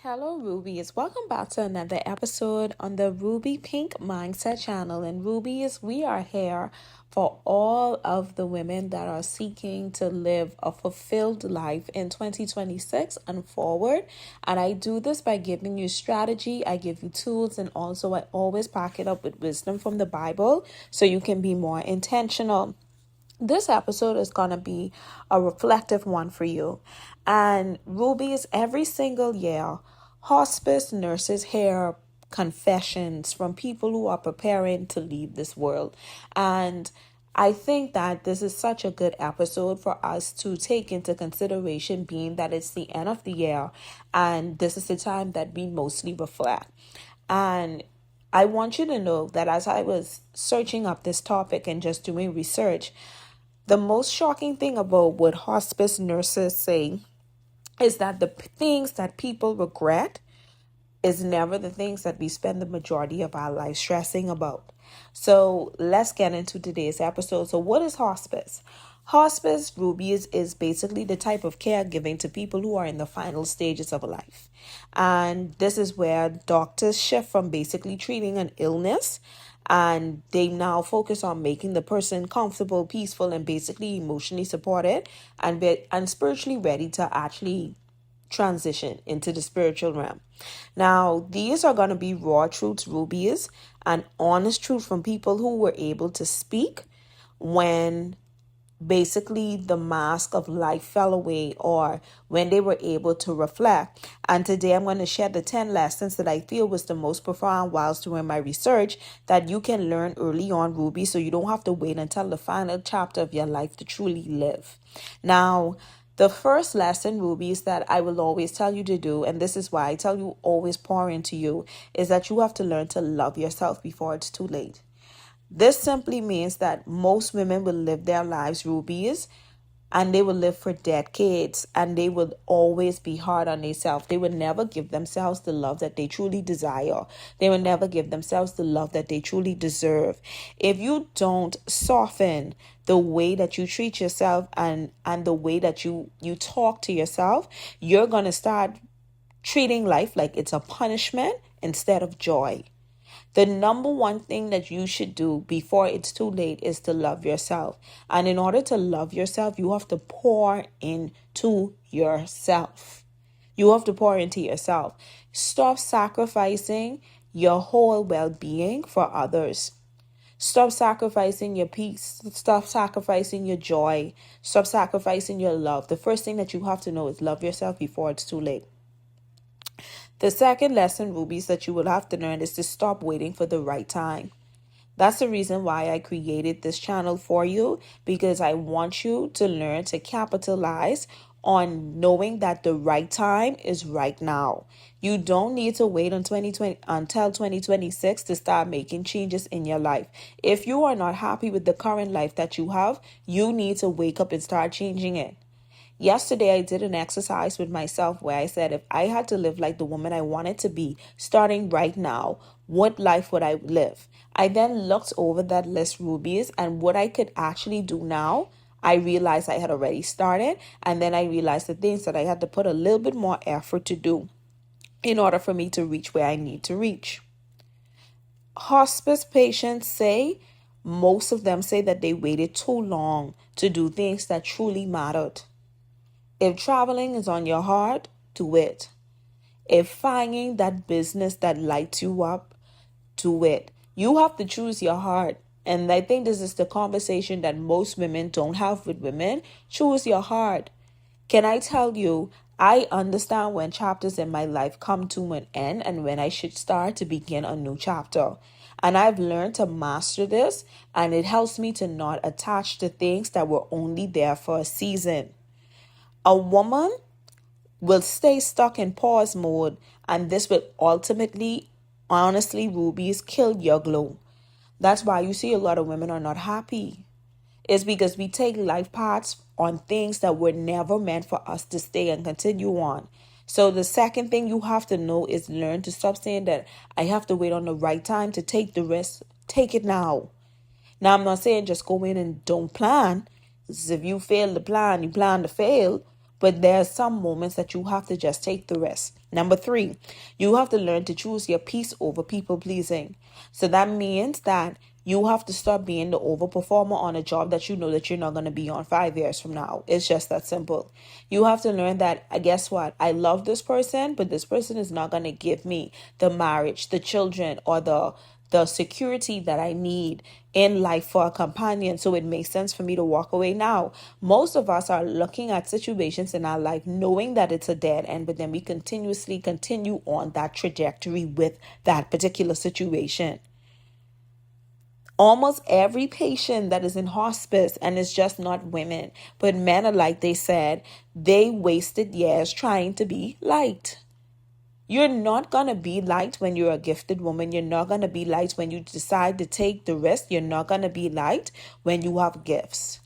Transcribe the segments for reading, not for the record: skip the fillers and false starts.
Hello, Rubies. Welcome back to another episode on the Ruby Pink Mindset channel. And Rubies, we are here for all of the women that are seeking to live a fulfilled life in 2026 and forward. And I do this by giving you strategy, I give you tools, and also I always back it up with wisdom from the Bible so you can be more intentional. This episode is going to be a reflective one for you. And Rubies, every single year, hospice nurses hear confessions from people who are preparing to leave this world. And I think that this is such a good episode for us to take into consideration, being that it's the end of the year and this is the time that we mostly reflect. And I want you to know that as I was searching up this topic and just doing research, the most shocking thing about what hospice nurses say is that the things that people regret is never the things that we spend the majority of our life stressing about. So let's get into today's episode. So what is hospice? Hospice, Rubies, is basically the type of caregiving to people who are in the final stages of life. And this is where doctors shift from basically treating an illness and they now focus on making the person comfortable, peaceful, and basically emotionally supported and spiritually ready to actually transition into the spiritual realm. Now, these are going to be raw truths, Rubies, and honest truth from people who were able to speak when basically the mask of life fell away or when they were able to reflect. And today I'm going to share the 10 lessons that I feel was the most profound whilst doing my research that you can learn early on, Ruby, so you don't have to wait until the final chapter of your life to truly live. Now, the first lesson, Ruby, is that I will always tell you to do, and this is why I tell you always pour into you, is that you have to learn to love yourself before it's too late. This simply means that most women will live their lives, Rubies, and they will live for decades, and they will always be hard on themselves. They will never give themselves the love that they truly desire. They will never give themselves the love that they truly deserve. If you don't soften the way that you treat yourself and the way that you talk to yourself, you're going to start treating life like it's a punishment instead of joy. The number one thing that you should do before it's too late is to love yourself. And in order to love yourself, you have to pour into yourself. You have to pour into yourself. Stop sacrificing your whole well-being for others. Stop sacrificing your peace. Stop sacrificing your joy. Stop sacrificing your love. The first thing that you have to know is love yourself before it's too late. The second lesson, Rubies, that you will have to learn is to stop waiting for the right time. That's the reason why I created this channel for you, because I want you to learn to capitalize on knowing that the right time is right now. You don't need to wait until 2026 to start making changes in your life. If you are not happy with the current life that you have, you need to wake up and start changing it. Yesterday, I did an exercise with myself where I said, if I had to live like the woman I wanted to be, starting right now, what life would I live? I then looked over that list, Rubies, and what I could actually do now, I realized I had already started. And then I realized the things that I had to put a little bit more effort to do in order for me to reach where I need to reach. Hospice patients say, most of them say that they waited too long to do things that truly mattered. If traveling is on your heart, do it. If finding that business that lights you up, do it. You have to choose your heart. And I think this is the conversation that most women don't have with women. Choose your heart. Can I tell you, I understand when chapters in my life come to an end and when I should start to begin a new chapter. And I've learned to master this, and it helps me to not attach to things that were only there for a season. A woman will stay stuck in pause mode, and this will ultimately, honestly, Rubies, kill your glow. That's why you see a lot of women are not happy. It's because we take life paths on things that were never meant for us to stay and continue on. So the second thing you have to know is learn to stop saying that I have to wait on the right time to take the risk. Take it now. Now, I'm not saying just go in and don't plan. If you fail to plan, you plan to fail. But there are some moments that you have to just take the risk. Number three, you have to learn to choose your peace over people pleasing. So that means that you have to stop being the overperformer on a job that you know that you're not going to be on 5 years from now. It's just that simple. You have to learn that, guess what? I love this person, but this person is not going to give me the marriage, the children, or the security that I need in life for a companion. So it makes sense for me to walk away now. Most of us are looking at situations in our life knowing that it's a dead end, but then we continuously continue on that trajectory with that particular situation. Almost every patient that is in hospice, and it's just not women, but men alike, they said they wasted years trying to be liked. You're not going to be liked when you're a gifted woman. You're not going to be liked when you decide to take the risk. You're not going to be liked when you have gifts.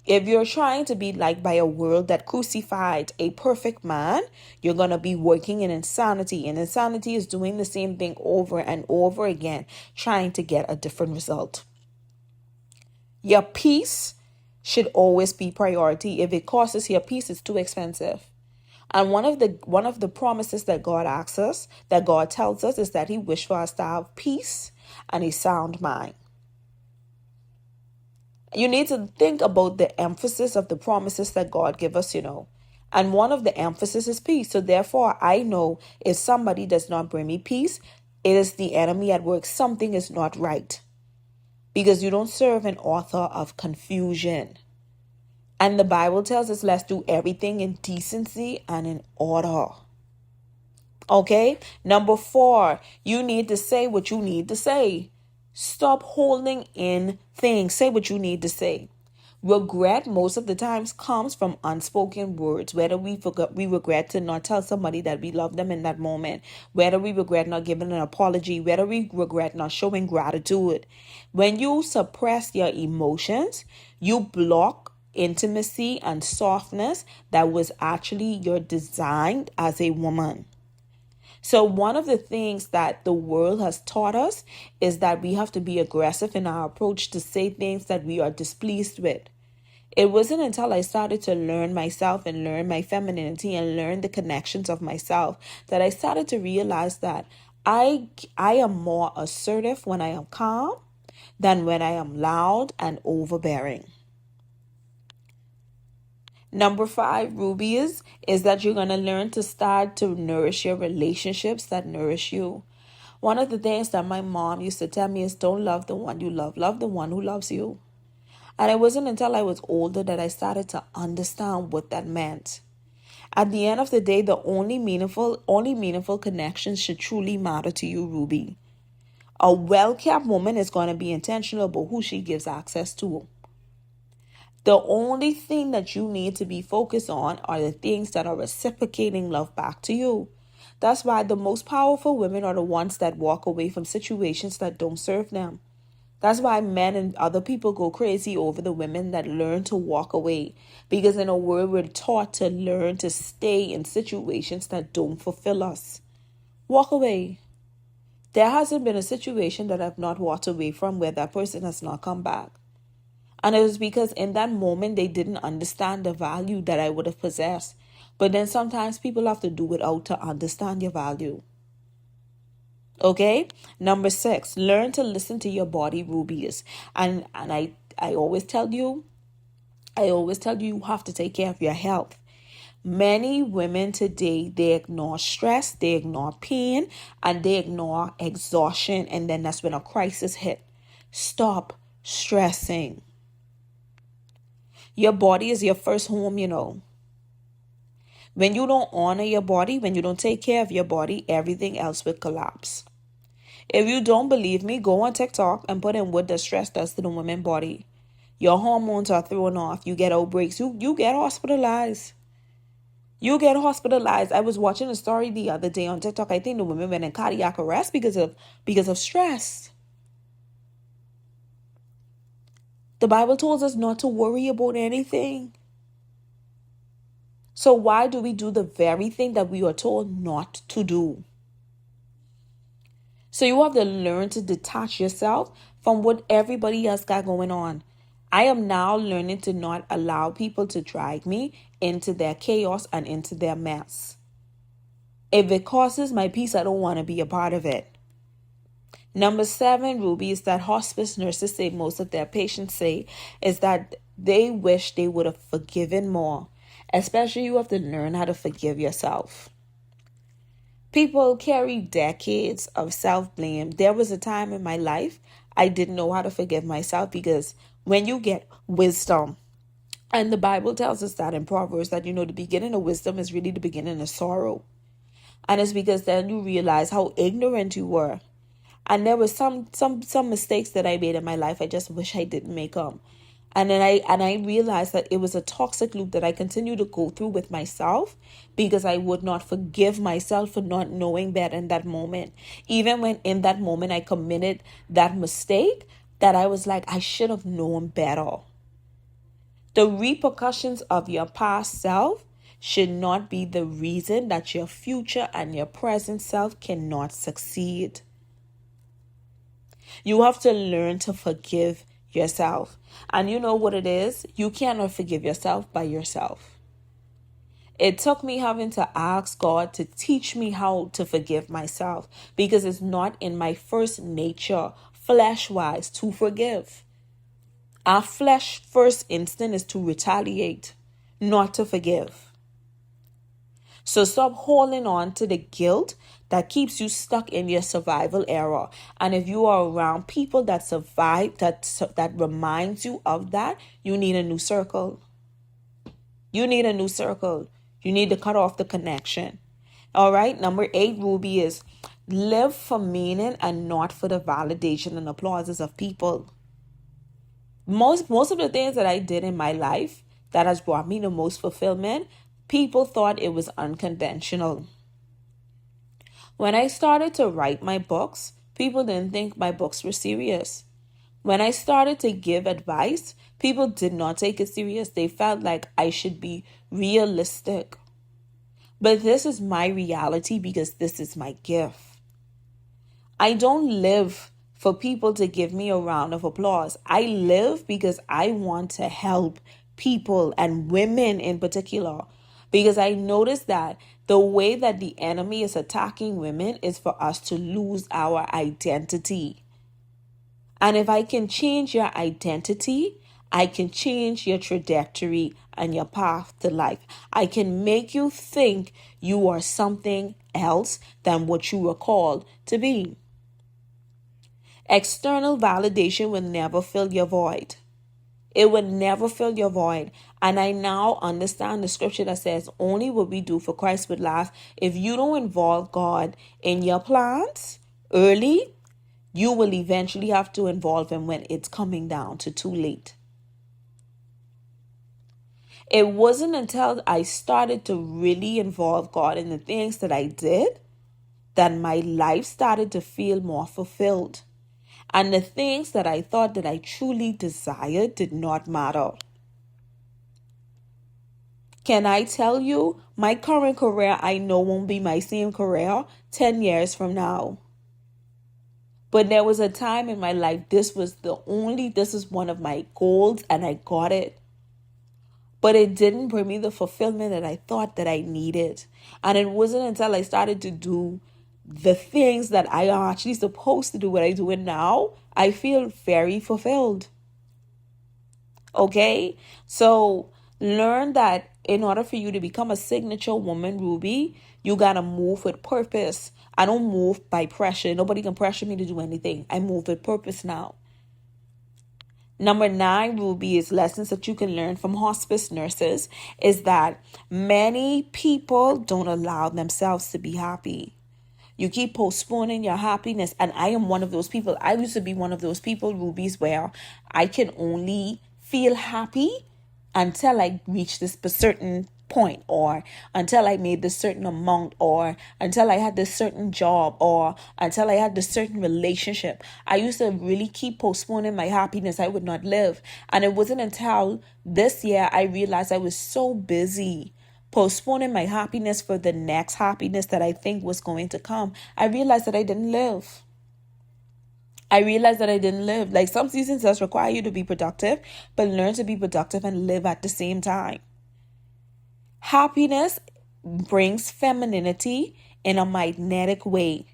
If you're trying to be liked by a world that crucified a perfect man, you're going to be working in insanity. And insanity is doing the same thing over and over again, trying to get a different result. Your peace should always be priority. If it costs your peace, it's too expensive. And one of the promises that God asks us, that God tells us, is that He wishes for us to have peace and a sound mind. You need to think about the emphasis of the promises that God gives us, And one of the emphasis is peace. So therefore, I know if somebody does not bring me peace, it is the enemy at work. Something is not right. Because you don't serve an author of confusion. And the Bible tells us, let's do everything in decency and in order. Okay? Number 4, you need to say what you need to say. Stop holding in things. Say what you need to say. Regret most of the times comes from unspoken words. Whether we regret to not tell somebody that we love them in that moment. Whether we regret not giving an apology. Whether we regret not showing gratitude. When you suppress your emotions, you block intimacy and softness that was actually your design as a woman. So one of the things that the world has taught us is that we have to be aggressive in our approach to say things that we are displeased with. It wasn't until I started to learn myself and learn my femininity and learn the connections of myself that I started to realize that I am more assertive when I am calm than when I am loud and overbearing. Number 5, Ruby, is that you're going to learn to start to nourish your relationships that nourish you. One of the things that my mom used to tell me is, don't love the one you love the one who loves you. And it wasn't until I was older that I started to understand what that meant. At the end of the day, the only meaningful connections should truly matter to you, Ruby. A well-kept woman is going to be intentional about who she gives access to. The only thing that you need to be focused on are the things that are reciprocating love back to you. That's why the most powerful women are the ones that walk away from situations that don't serve them. That's why men and other people go crazy over the women that learn to walk away. Because in a world, we're taught to learn to stay in situations that don't fulfill us. Walk away. There hasn't been a situation that I've not walked away from where that person has not come back. And it was because in that moment, they didn't understand the value that I would have possessed. But then sometimes people have to do without to understand your value. Okay? Number 6, learn to listen to your body, rubies. And I always tell you, you have to take care of your health. Many women today, they ignore stress, they ignore pain, and they ignore exhaustion. And then that's when a crisis hit. Stop stressing. Your body is your first home, When you don't honor your body, when you don't take care of your body, everything else will collapse. If you don't believe me, go on TikTok and put in what the stress does to the woman's body. Your hormones are thrown off. You get outbreaks. You get hospitalized. You get hospitalized. I was watching a story the other day on TikTok. I think the woman went in cardiac arrest because of stress. The Bible tells us not to worry about anything. So why do we do the very thing that we are told not to do? So you have to learn to detach yourself from what everybody else got going on. I am now learning to not allow people to drag me into their chaos and into their mess. If it causes my peace, I don't want to be a part of it. Number 7, Ruby, is that hospice nurses say, most of their patients say, is that they wish they would have forgiven more. Especially, you have to learn how to forgive yourself. People carry decades of self-blame. There was a time in my life I didn't know how to forgive myself, because when you get wisdom, and the Bible tells us that in Proverbs, that, the beginning of wisdom is really the beginning of sorrow. And it's because then you realize how ignorant you were. And there were some mistakes that I made in my life I just wish I didn't make them. And then I realized that it was a toxic loop that I continued to go through with myself, because I would not forgive myself for not knowing better in that moment. Even when in that moment I committed that mistake, that I was like, I should have known better. The repercussions of your past self should not be the reason that your future and your present self cannot succeed. You have to learn to forgive yourself. And you know what it is? You cannot forgive yourself by yourself. It took me having to ask God to teach me how to forgive myself, because it's not in my first nature, flesh-wise, to forgive. Our flesh first instinct is to retaliate, not to forgive. So stop holding on to the guilt that keeps you stuck in your survival era. And if you are around people that survive, that reminds you of that, you need a new circle. You need a new circle. You need to cut off the connection. All right. Number 8, Ruby, is live for meaning and not for the validation and applauses of people. Most of the things that I did in my life that has brought me the most fulfillment, people thought it was unconventional. When I started to write my books, people didn't think my books were serious. When I started to give advice, people did not take it serious. They felt like I should be realistic. But this is my reality, because this is my gift. I don't live for people to give me a round of applause. I live because I want to help people, and women in particular, because I noticed that the way that the enemy is attacking women is for us to lose our identity. And if I can change your identity, I can change your trajectory and your path to life. I can make you think you are something else than what you were called to be. External validation will never fill your void. It will never fill your void. And I now understand the scripture that says only what we do for Christ would last. If you don't involve God in your plans early, you will eventually have to involve him when it's coming down to too late. It wasn't until I started to really involve God in the things that I did that my life started to feel more fulfilled. And the things that I thought that I truly desired did not matter. Can I tell you, my current career, I know won't be my same career 10 years from now. But there was a time in my life, this is one of my goals, and I got it. But it didn't bring me the fulfillment that I thought that I needed. And it wasn't until I started to do the things that I am actually supposed to do, what I do it now, I feel very fulfilled. Okay? So learn that in order for you to become a signature woman, Ruby, you got to move with purpose. I don't move by pressure. Nobody can pressure me to do anything. I move with purpose now. Number 9, Ruby, is lessons that you can learn from hospice nurses, is that many people don't allow themselves to be happy. You keep postponing your happiness. And I am one of those people. I used to be one of those people, Rubies, where I can only feel happy until I reach this certain point, or until I made this certain amount, or until I had this certain job, or until I had this certain relationship. I used to really keep postponing my happiness. I would not live. And it wasn't until this year I realized I was so busy postponing my happiness for the next happiness that I think was going to come. I realized that I didn't live. Like, some seasons does require you to be productive, but learn to be productive and live at the same time. Happiness brings femininity in a magnetic way.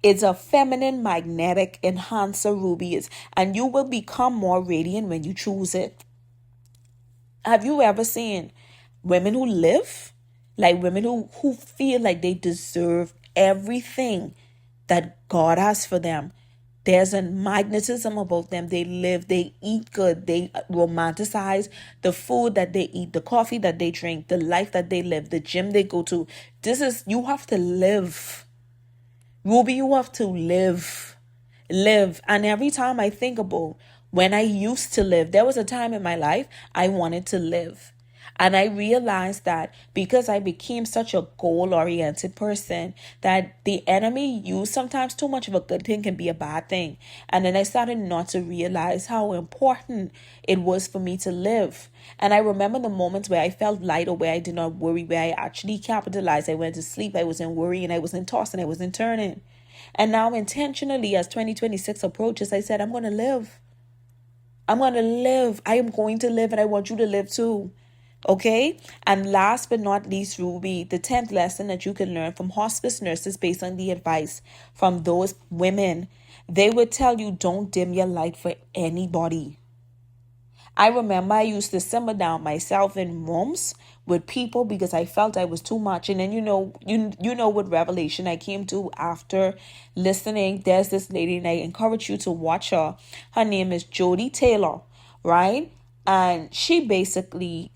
It's a feminine magnetic enhancer, rubies, and you will become more radiant when you choose it. Have you ever seen women who live, like women who feel like they deserve everything that God has for them? There's a magnetism about them. They live, they eat good, they romanticize the food that they eat, the coffee that they drink, the life that they live, the gym they go to. You have to live. Ruby, you have to live. Live. And every time I think about when I used to live, there was a time in my life I wanted to live. And I realized that because I became such a goal-oriented person, that the enemy used sometimes too much of a good thing can be a bad thing. And then I started not to realize how important it was for me to live. And I remember the moments where I felt light or where I did not worry, where I actually capitalized. I went to sleep, I wasn't worrying, I wasn't tossing, I wasn't turning. And now intentionally, as 2026 approaches, I said, I'm going to live. I'm going to live. I am going to live, and I want you to live too. Okay? And last but not least, Ruby, the 10th lesson that you can learn from hospice nurses based on the advice from those women. They would tell you, don't dim your light for anybody. I remember I used to simmer down myself in rooms with people because I felt I was too much. And then you know what revelation I came to after listening. There's this lady, and I encourage you to watch her. Her name is Jody Taylor, right? And she basically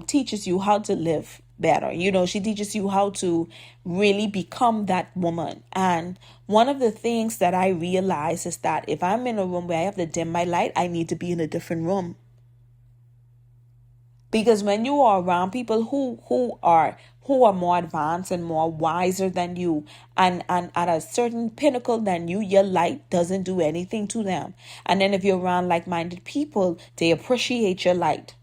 teaches you how to live better. She teaches you how to really become that woman. And one of the things that I realize is that if I'm in a room where I have to dim my light, I need to be in a different room. Because when you are around people who are more advanced and more wiser than you, and at a certain pinnacle than you, your light doesn't do anything to them. And then if you're around like-minded people, they appreciate your light.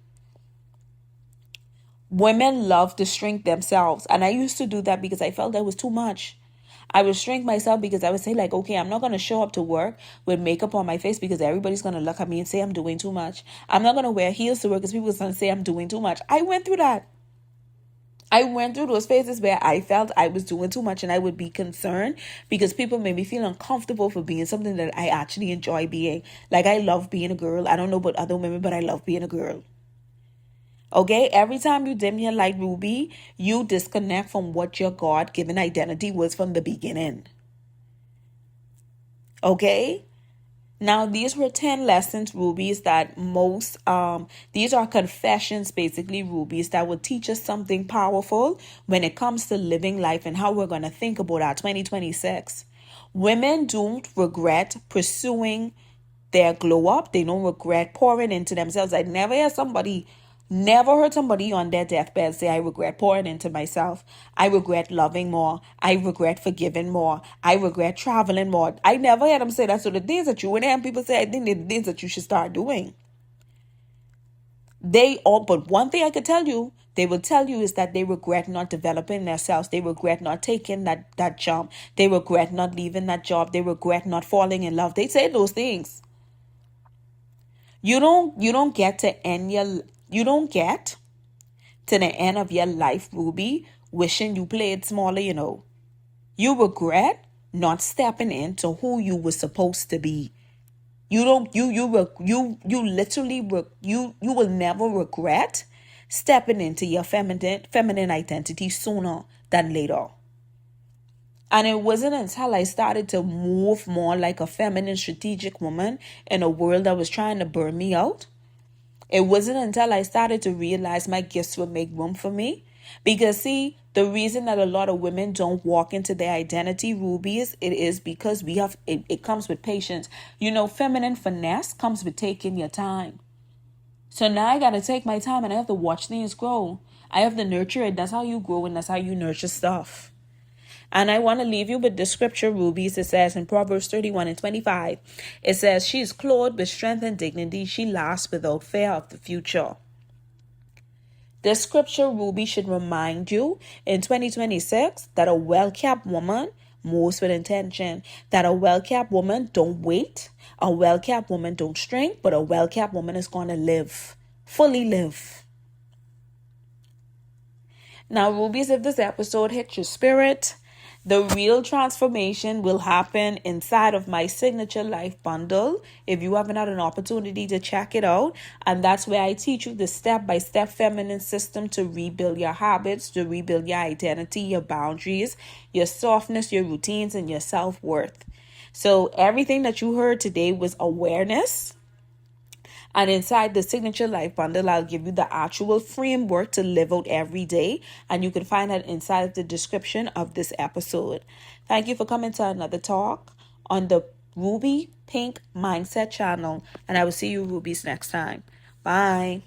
Women love to shrink themselves. And I used to do that because I felt that was too much. I would shrink myself because I would say, like, okay, I'm not going to show up to work with makeup on my face because everybody's going to look at me and say I'm doing too much. I'm not going to wear heels to work because people are going to say I'm doing too much. I went through that. I went through those phases where I felt I was doing too much, and I would be concerned because people made me feel uncomfortable for being something that I actually enjoy being. Like, I love being a girl. I don't know about other women, but I love being a girl. Okay, every time you dim your light, Ruby, you disconnect from what your God-given identity was from the beginning. Okay? Now, these were 10 lessons, rubies, that these are confessions, basically, rubies, that will teach us something powerful when it comes to living life and how we're going to think about our 2026. Women don't regret pursuing their glow up. They don't regret pouring into themselves. Never heard somebody on their deathbed say, I regret pouring into myself. I regret loving more. I regret forgiving more. I regret traveling more. I never heard them say that. So the things that you would hear people say, I think they're the things that you should start doing. But one thing I could tell you, they will tell you is that they regret not developing themselves. They regret not taking that jump. They regret not leaving that job. They regret not falling in love. They say those things. You don't get to the end of your life, Ruby, wishing you played smaller, You regret not stepping into who you were supposed to be. You will never regret stepping into your feminine identity sooner than later. And it wasn't until I started to move more like a feminine strategic woman in a world that was trying to burn me out. It wasn't until I started to realize my gifts would make room for me. Because, see, the reason that a lot of women don't walk into their identity, rubies, it is because it comes with patience. Feminine finesse comes with taking your time. So now I got to take my time, and I have to watch things grow. I have to nurture it. That's how you grow, and that's how you nurture stuff. And I want to leave you with the scripture, rubies. It says in Proverbs 31:25, it says, she is clothed with strength and dignity. She laughs without fear of the future. This scripture, ruby, should remind you in 2026 that a well-kept woman moves with intention. That a well-kept woman don't wait. A well-kept woman don't shrink. But a well-kept woman is going to live. Fully live. Now, rubies, if this episode hit your spirit, The real transformation will happen inside of my signature life bundle. If you haven't had an opportunity to check it out, and that's where I teach you the step-by-step feminine system to rebuild your habits, to rebuild your identity, your boundaries, your softness, your routines, and your self-worth. So everything that you heard today was awareness. And inside the Signature Life Bundle, I'll give you the actual framework to live out every day. And you can find that inside of the description of this episode. Thank you for coming to another talk on the Ruby Pink Mindset channel. And I will see you Rubies next time. Bye.